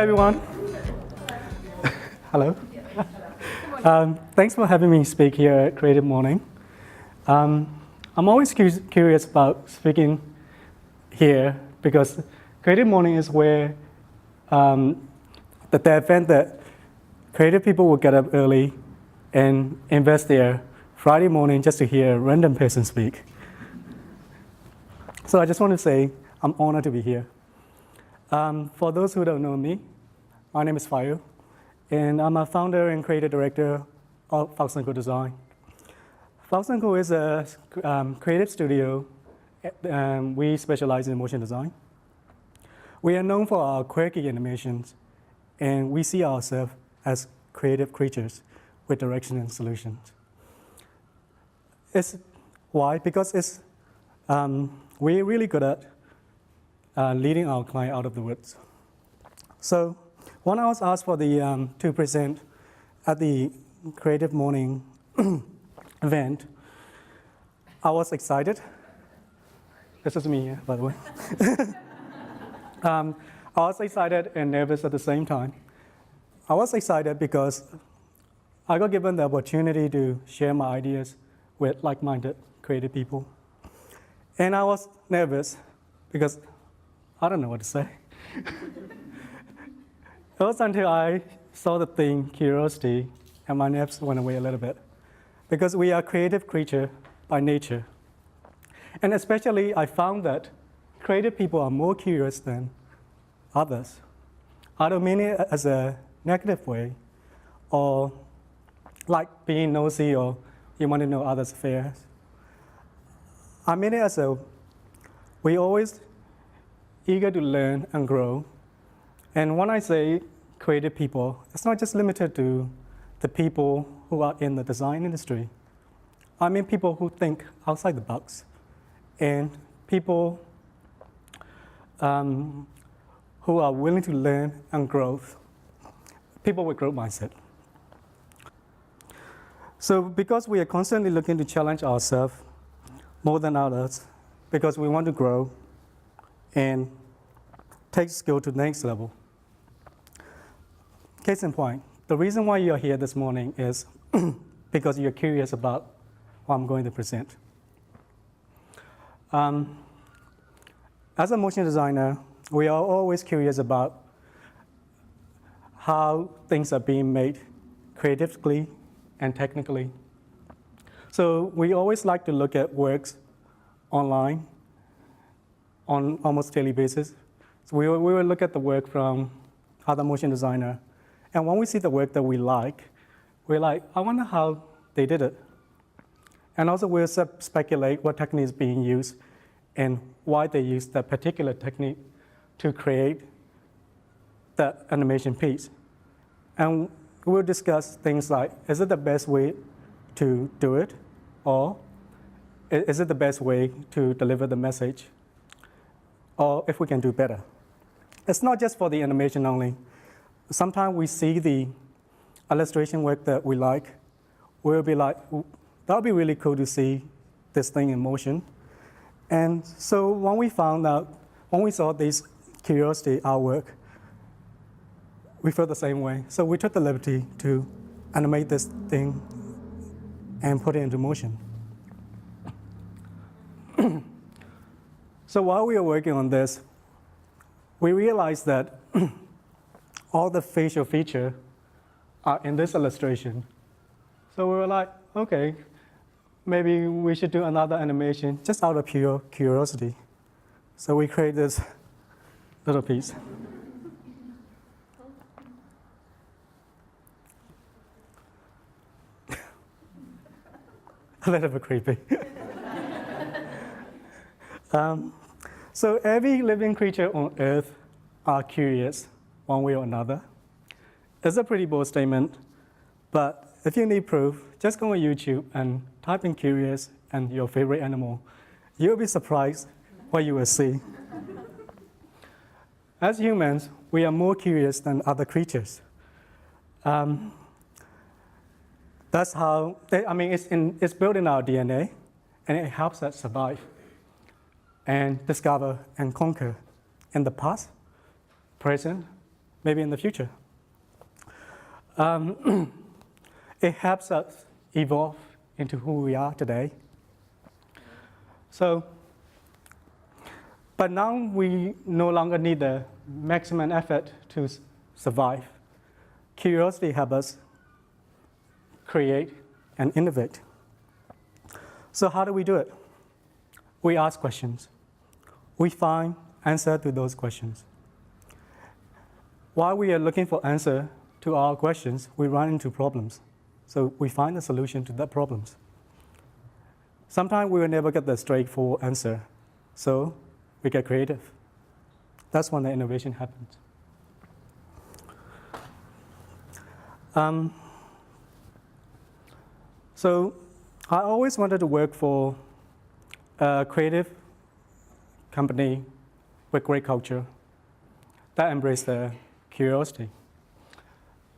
everyone. Hello. Thanks for having me speak here at Creative Morning. I'm always curious about speaking here because Creative Morning is where the event that creative people will get up early and invest their Friday morning just to hear a random person speak. So I just want to say I'm honored to be here. For those who don't know me, my name is Phyo, and I'm a founder and creative director of Phyo Thu Design. Phyo Thu is a creative studio. We specialize in motion design. We are known for our quirky animations, and we see ourselves as creative creatures with direction and solutions. Why? Because we're really good at leading our client out of the woods. So when I was asked to present at the Creative Morning event, I was excited. This is me, by the way. I was excited and nervous at the same time. I was excited because I got given the opportunity to share my ideas with like-minded creative people. And I was nervous because I don't know what to say. It was until I saw the thing, curiosity, and my nerves went away a little bit. Because we are creative creatures by nature. And especially, I found that creative people are more curious than others. I don't mean it as a negative way, or like being nosy, or you want to know others' affairs. I mean it as we always eager to learn and grow. And when I say creative people, it's not just limited to the people who are in the design industry. I mean people who think outside the box, and people who are willing to learn and grow, people with growth mindset. So because we are constantly looking to challenge ourselves more than others, because we want to grow and take skill to the next level. Case in point, the reason why you're here this morning is because you're curious about what I'm going to present. As a motion designer, we are always curious about how things are being made creatively and technically. So we always like to look at works online on almost daily basis. So we will look at the work from other motion designer. And when we see the work that we like, we're like, I wonder how they did it. And also we'll speculate what technique is being used and why they use that particular technique to create that animation piece. And we'll discuss things like, is it the best way to do it? Or is it the best way to deliver the message? Or if we can do better. It's not just for the animation only. Sometimes we see the illustration work that we like. We'll be like, that would be really cool to see this thing in motion. And so when we saw this curiosity artwork, we felt the same way. So we took the liberty to animate this thing and put it into motion. So while we were working on this, we realized that all the facial features are in this illustration. So we were like, okay, maybe we should do another animation just out of pure curiosity. So we create this little piece. A little bit creepy. So every living creature on Earth are curious one way or another. It's a pretty bold statement, but if you need proof, just go on YouTube and type in curious and your favorite animal. You'll be surprised what you will see. As humans, we are more curious than other creatures. That's how, it's built in our DNA, and it helps us survive and discover and conquer in the past, present, maybe in the future. It helps us evolve into who we are today. So, but now we no longer need the maximum effort to survive. Curiosity helps us create and innovate. So how do we do it? We ask questions. We find answer to those questions. While we are looking for answer to our questions, we run into problems. So we find a solution to that problems. Sometimes we will never get the straightforward answer, so we get creative. That's when the innovation happens. So I always wanted to work for a creative company with great culture that embraced the curiosity.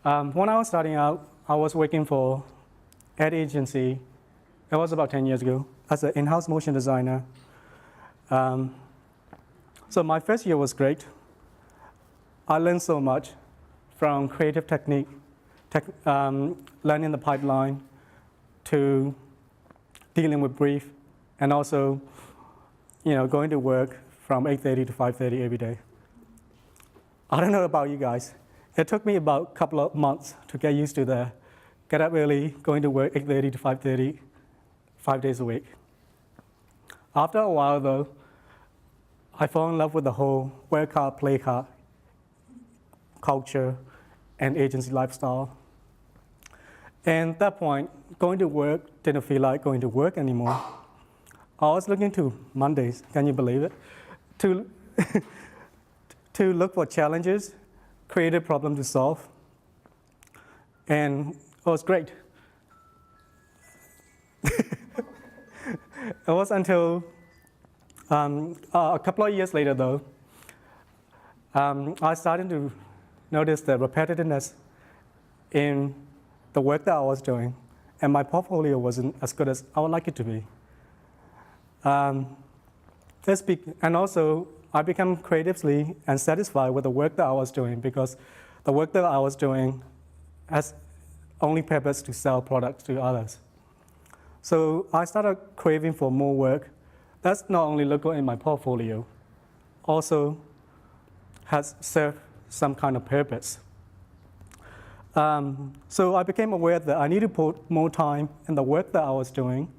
When I was starting out, I was working for ad agency. It was about 10 years ago as an in-house motion designer. So my first year was great. I learned so much from creative technique, learning the pipeline, to dealing with brief, and also, going to work from 8:30 to 5:30 every day. I don't know about you guys. It took me about a couple of months to get used to the get up early, going to work 8:30 to 5:30, 5 days a week. After a while, though, I fell in love with the whole work hard, play hard culture and agency lifestyle. And at that point, going to work didn't feel like going to work anymore. I was looking to Mondays, can you believe it? To look for challenges, create a problem to solve. And it was great. It was until a couple of years later, though, I started to notice the repetitiveness in the work that I was doing, and my portfolio wasn't as good as I would like it to be. And also, I became creatively unsatisfied with the work that I was doing because the work that I was doing has only purpose to sell products to others. So I started craving for more work that's not only look good in my portfolio, also has served some kind of purpose. So I became aware that I needed to put more time in the work that I was doing,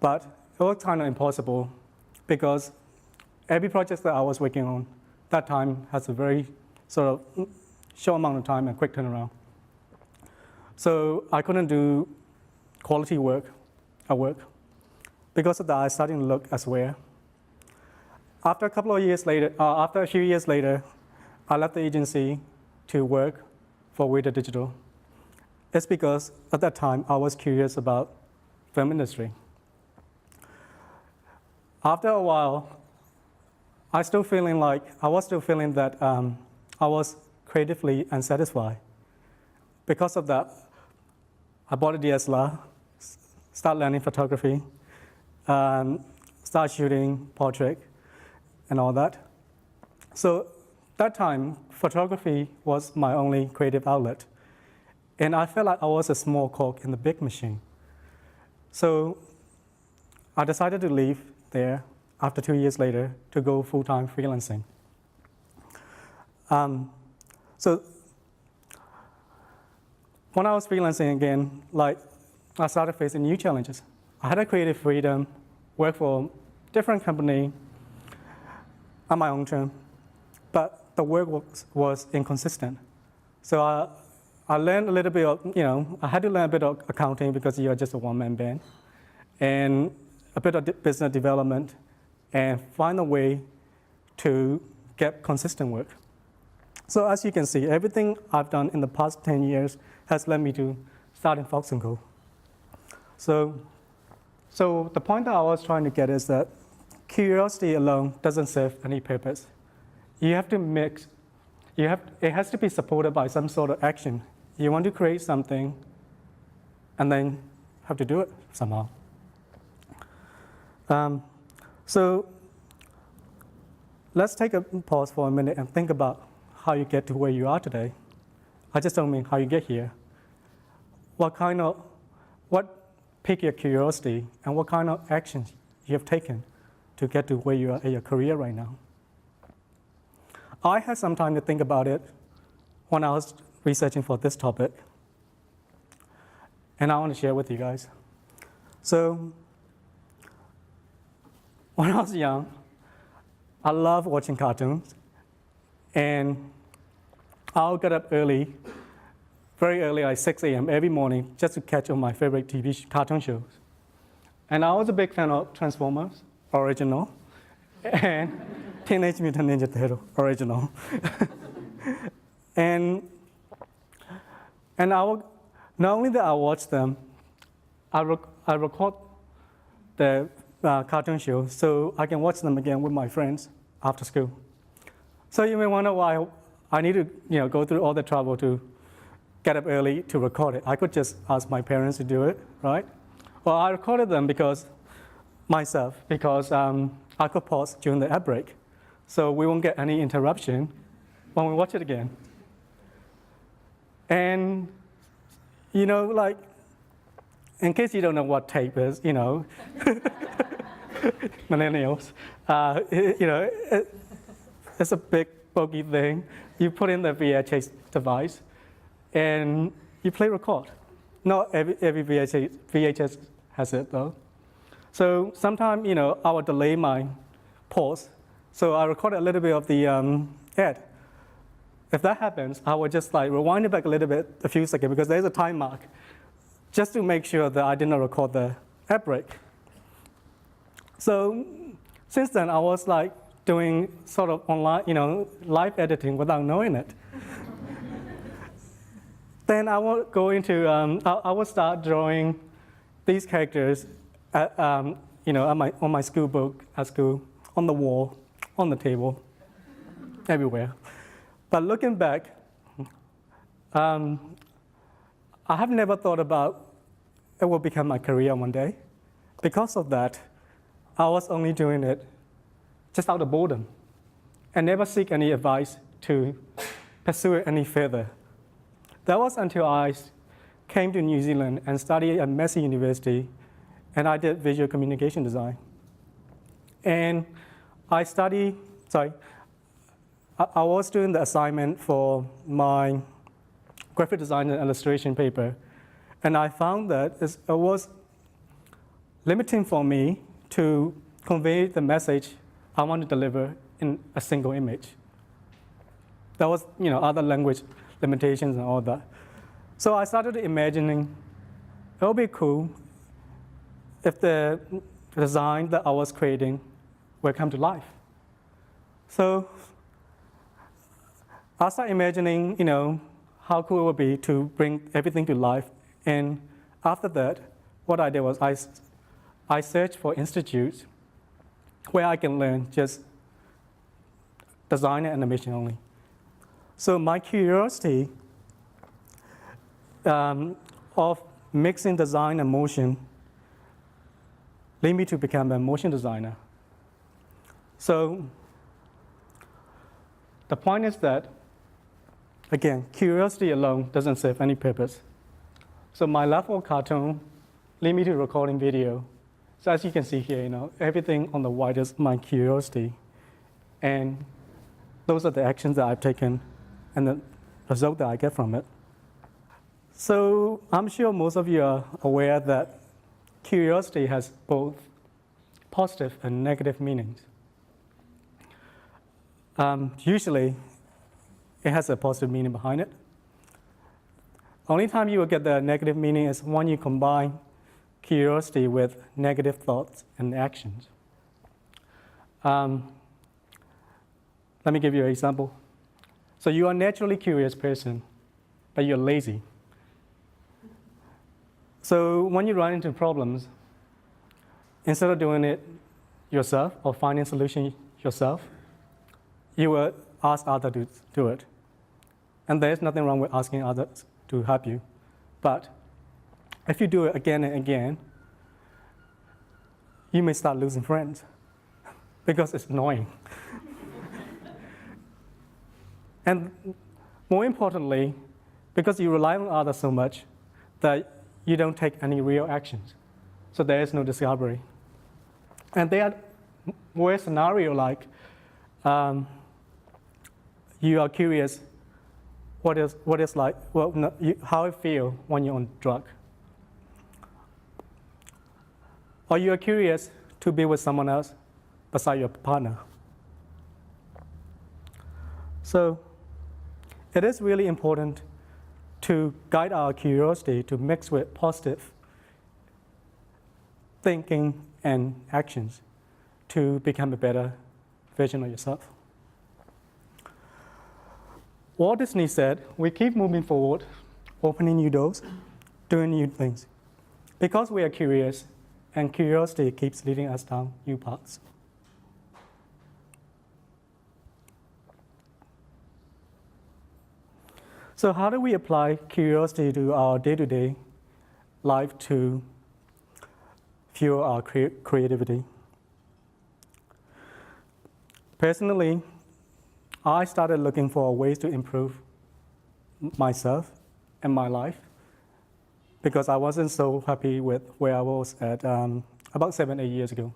but it was kind of impossible because every project that I was working on that time has a very sort of short amount of time and quick turnaround. So I couldn't do quality work at work. Because of that, I started to look elsewhere. After a few years later, I left the agency to work for Weta Digital. It's because at that time, I was curious about film industry. After a while, I was still feeling that I was creatively unsatisfied. Because of that, I bought a DSLR, started learning photography, started shooting portrait and all that. So that time, photography was my only creative outlet. And I felt like I was a small cog in the big machine. So I decided to leave there after 2 years later to go full-time freelancing. So when I was freelancing again, I started facing new challenges. I had a creative freedom, work for a different company on my own term, but the work was inconsistent. So I learned a little bit of, I had to learn a bit of accounting because you're just a one-man band, and a bit of business development, and find a way to get consistent work. So as you can see, everything I've done in the past 10 years has led me to starting Fox & Co. So the point that I was trying to get is that curiosity alone doesn't serve any purpose. You have to mix, it has to be supported by some sort of action. You want to create something and then have to do it somehow. So let's take a pause for a minute and think about how you get to where you are today. I just don't mean how you get here. What piqued your curiosity and what kind of actions you have taken to get to where you are in your career right now. I had some time to think about it when I was researching for this topic, and I want to share with you guys. So, when I was young, I loved watching cartoons, and I'll get up early, very early, like 6 a.m. every morning, just to catch on my favorite cartoon shows. And I was a big fan of Transformers, original, and Teenage Mutant Ninja Turtle, original. and I would, not only that I watch them, I record the cartoon shows so I can watch them again with my friends after school. So you may wonder why I need to go through all the trouble to get up early to record it. I could just ask my parents to do it, right? Well, I recorded them because I could pause during the ad break, so we won't get any interruption when we watch it again. And like, in case you don't know what tape is, millennials, it's a big bulky thing. You put in the VHS device, and you play record. Not every VHS has it though. So sometimes, I would delay my pause. So I recorded a little bit of the ad. If that happens, I would just rewind it back a little bit, a few seconds, because there's a time mark, just to make sure that I did not record the ad break. So since then, I was doing sort of online, live editing without knowing it. Then I would go into, I would start drawing these characters on my school book at school, on the wall, on the table, everywhere. But looking back, I have never thought about it will become my career one day. Because of that, I was only doing it just out of boredom and never seek any advice to pursue it any further. That was until I came to New Zealand and studied at Massey University, and I did visual communication design. And I was doing the assignment for my graphic design and illustration paper, and I found that it was limiting for me to convey the message I want to deliver in a single image. There was, other language limitations and all that. So I started imagining it would be cool if the design that I was creating will come to life. So I started imagining, how cool it would be to bring everything to life. And after that, what I did was I searched for institutes where I can learn just design and animation only. So my curiosity of mixing design and motion led me to become a motion designer. So the point is that, again, curiosity alone doesn't serve any purpose. So my love for cartoon led me to recording video. So as you can see here, everything on the white is my curiosity. And those are the actions that I've taken and the result that I get from it. So I'm sure most of you are aware that curiosity has both positive and negative meanings. Usually, it has a positive meaning behind it. Only time you will get the negative meaning is when you combine curiosity with negative thoughts and actions. Let me give you an example. So you are a naturally curious person, but you're lazy. So when you run into problems, instead of doing it yourself or finding a solution yourself, you will ask others to do it. And there's nothing wrong with asking others to help you. But if you do it again and again, you may start losing friends because it's annoying. And more importantly, because you rely on others so much that you don't take any real actions. So there is no discovery. And there were scenarios like you are curious what is like, well, no, how it feels when you're on drug. Or you are curious to be with someone else beside your partner. So it is really important to guide our curiosity to mix with positive thinking and actions to become a better version of yourself. Walt Disney said, we keep moving forward, opening new doors, doing new things, because we are curious, and curiosity keeps leading us down new paths. So how do we apply curiosity to our day-to-day life to fuel our creativity? Personally, I started looking for ways to improve myself and my life because I wasn't so happy with where I was at about 7-8 years ago.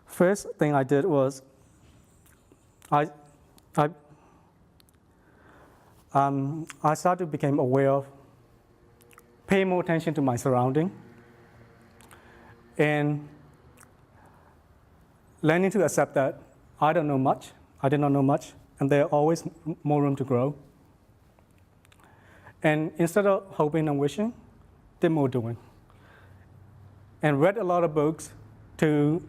First thing I did was I started to become aware of paying more attention to my surrounding and learning to accept that I did not know much, and there's always more room to grow. And instead of hoping and wishing, did more doing. And read a lot of books to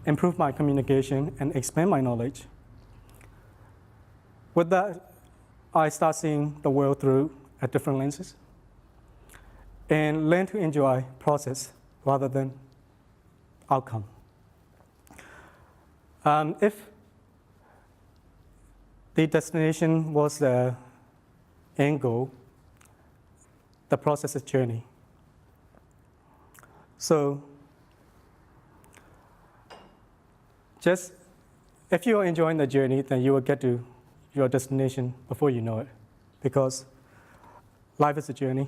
improve my communication and expand my knowledge. With that, I start seeing the world through at different lenses and learn to enjoy process rather than outcome. If the destination was the end goal, the process is journey. So just if you are enjoying the journey, then you will get to your destination before you know it, because life is a journey,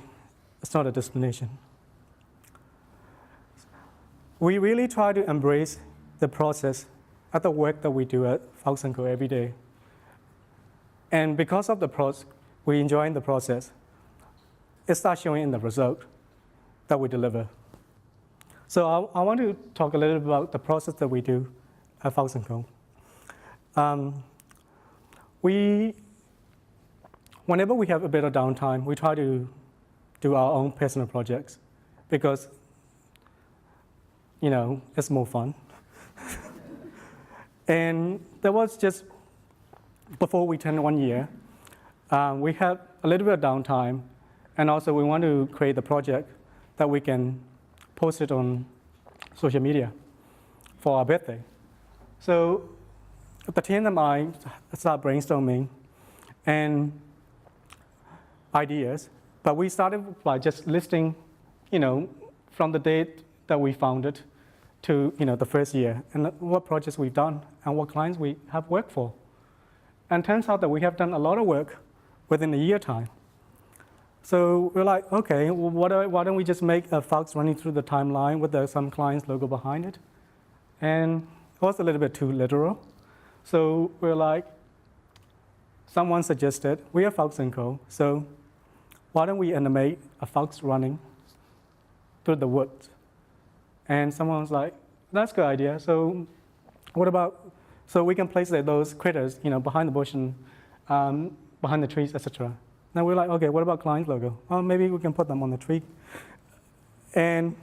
it's not a destination. We really try to embrace the process at the work that we do at Phyo Thu every day. And because of the process, we enjoy the process, it starts showing in the result that we deliver. So I want to talk a little bit about the process that we do at Phyo Thu. Whenever we have a bit of downtime, we try to do our own personal projects because, it's more fun. And there was just, before we turned 1 year, we had a little bit of downtime, and also we want to create a project that we can post it on social media for our birthday. So the team and I started brainstorming and ideas, but we started by just listing, from the date that we founded to the first year, and what projects we've done and what clients we have worked for. And it turns out that we have done a lot of work within a year time. So we're like, okay, well, why don't we just make a Phyo running through the timeline with some client's logo behind it? And it was a little bit too literal. So we're like, someone suggested, we are Phyo Thu, so why don't we animate a Phyo running through the woods? And someone was like, that's a good idea. So what about, so we can place those critters, behind the bush and behind the trees, etc. Now we're like, okay, what about client's logo? Oh, maybe we can put them on the tree. And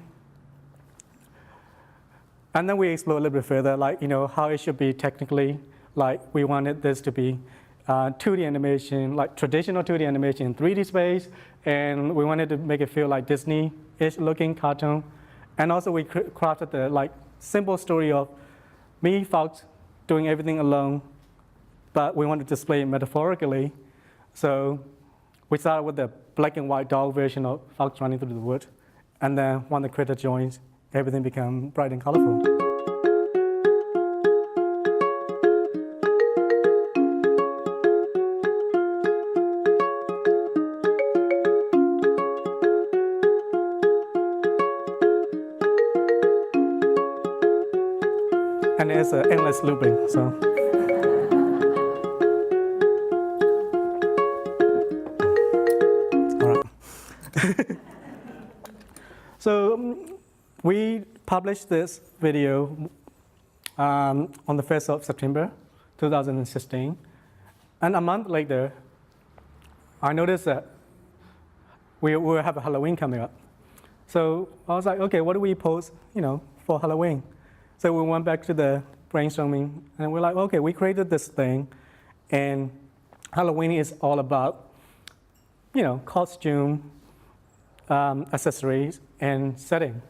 then we explore a little bit further, like, how it should be technically. Like, we wanted this to be 2D animation, like traditional 2D animation in 3D space, and we wanted to make it feel like Disney-ish looking cartoon. And also we crafted the simple story of me, Phyo, doing everything alone, but we want to display it metaphorically. So we started with the black and white dog version of Phyo running through the wood, and then when the critter joins, everything becomes bright and colorful. and it's endless looping. So. All right. So we published this video on the 1st of September 2016, and a month later, I noticed that we will have a Halloween coming up. So I was like, okay, what do we post, for Halloween? So we went back to the brainstorming, and we're like, okay, we created this thing, and Halloween is all about, costume, accessories, and setting.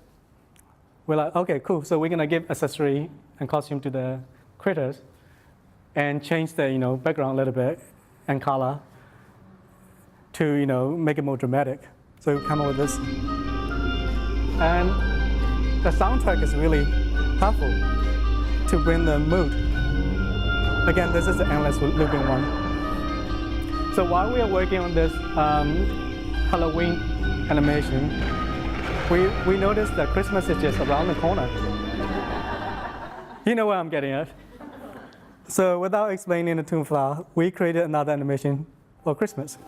We're like, okay, cool. So we're gonna give accessory and costume to the critters, and change the background a little bit and color to make it more dramatic. So we come up with this, and the soundtrack is really helpful to bring the mood. Again, this is the endless looping one. So while we are working on this Halloween animation, we noticed that Christmas is just around the corner. You know where I'm getting at. So without explaining the too far, we created another animation for Christmas.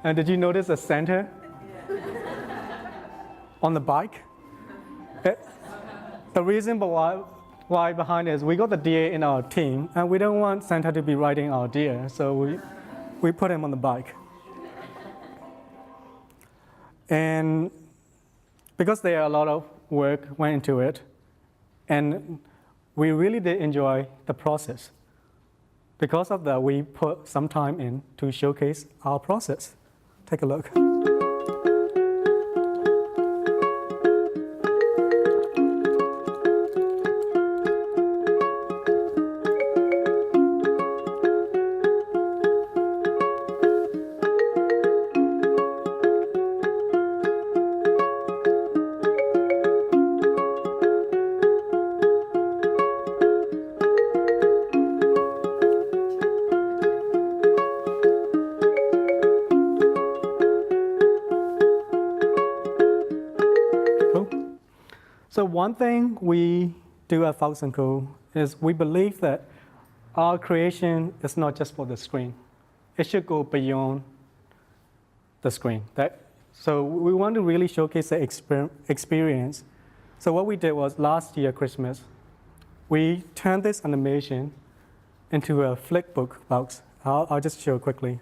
And did you notice a Santa on the bike? The reason why behind it is we got the deer in our team, and we don't want Santa to be riding our deer, so we put him on the bike. And because there are a lot of work went into it, and we really did enjoy the process. Because of that, we put some time in to showcase our process. Take a look. So one thing we do at Phyo Thu is we believe that our creation is not just for the screen. It should go beyond the screen. So we want to really showcase the experience. So what we did was last year, Christmas, we turned this animation into a flickbook box. I'll just show quickly.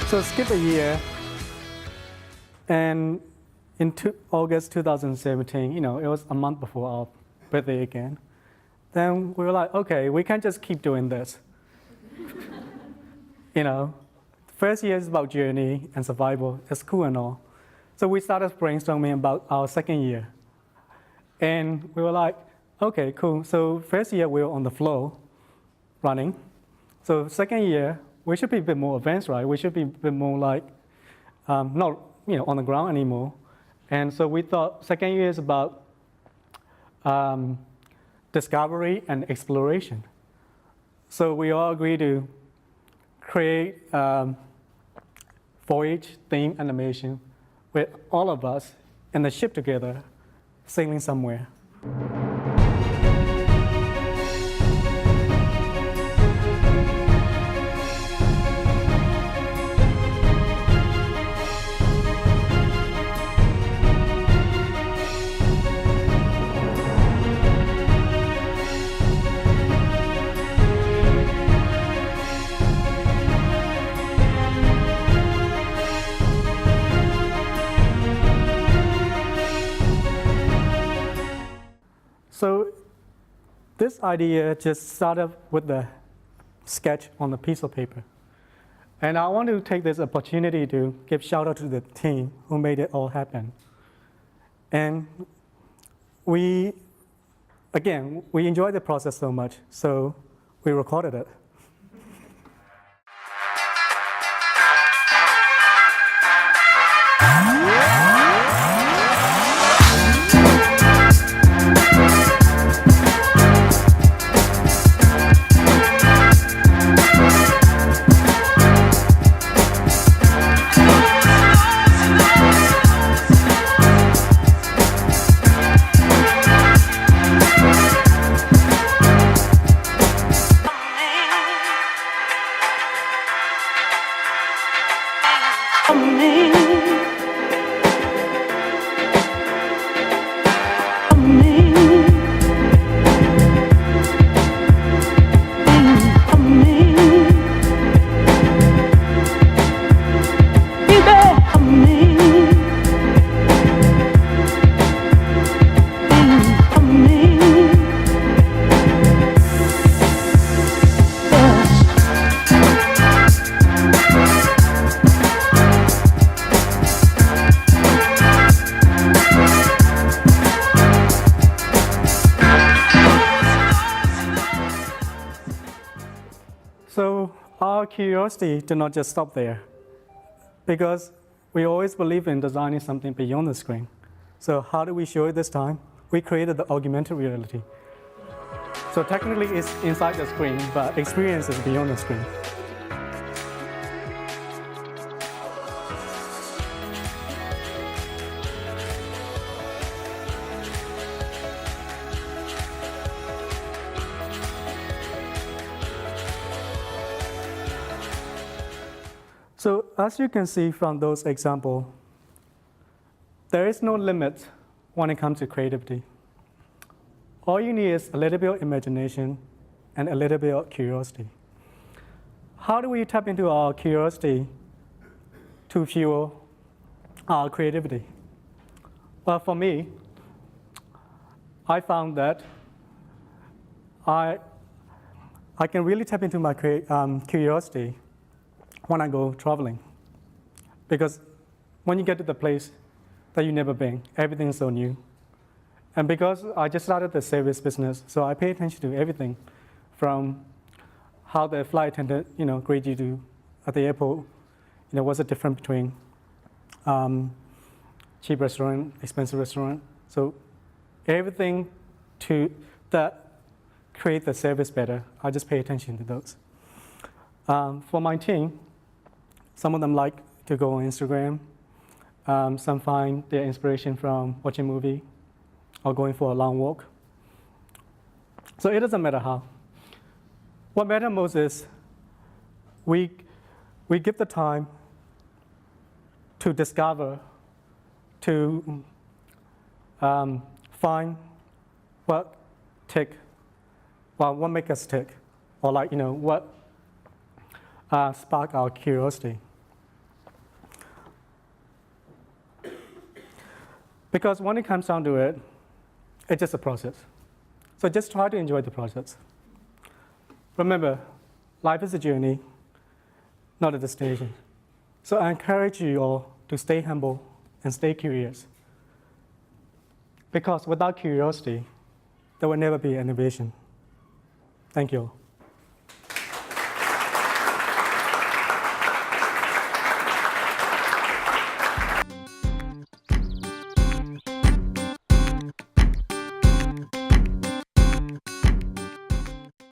So skip a year, and in August 2017, it was a month before our birthday again. Then we were like, okay, we can't just keep doing this. First year is about journey and survival. It's cool and all. So we started brainstorming about our second year. And we were like, okay, cool. So first year we were on the floor running. So second year, we should be a bit more advanced, right? We should be a bit more like, not on the ground anymore. And so we thought second year is about discovery and exploration. So we all agreed to create VOYAGE theme animation with all of us in the ship together, sailing somewhere. this idea just started with the sketch on a piece of paper. And I want to take this opportunity to give shout out to the team who made it all happen. And we enjoyed the process so much, so we recorded it. So our curiosity did not just stop there, because we always believe in designing something beyond the screen. So how do we show it this time? We created the augmented reality. So technically it's inside the screen, but experience is beyond the screen. So as you can see from those examples, there is no limit when it comes to creativity. All you need is a little bit of imagination and a little bit of curiosity. How do we tap into our curiosity to fuel our creativity? Well, for me, I found that I can really tap into my curiosity when I go traveling. Because when you get to the place that you've never been, everything's so new. And because I just started the service business, so I pay attention to everything from how the flight attendant, greet you to at the airport, what's the difference between cheap restaurant, expensive restaurant. So everything that create the service better, I just pay attention to those. For my team, some of them like to go on Instagram. Some find their inspiration from watching a movie or going for a long walk. So it doesn't matter how. What matters most is we give the time to discover, to find what makes us tick, or what spark our curiosity. Because when it comes down to it, it's just a process. So just try to enjoy the process. Remember, life is a journey, not a destination. So I encourage you all to stay humble and stay curious. Because without curiosity, there will never be innovation. Thank you all.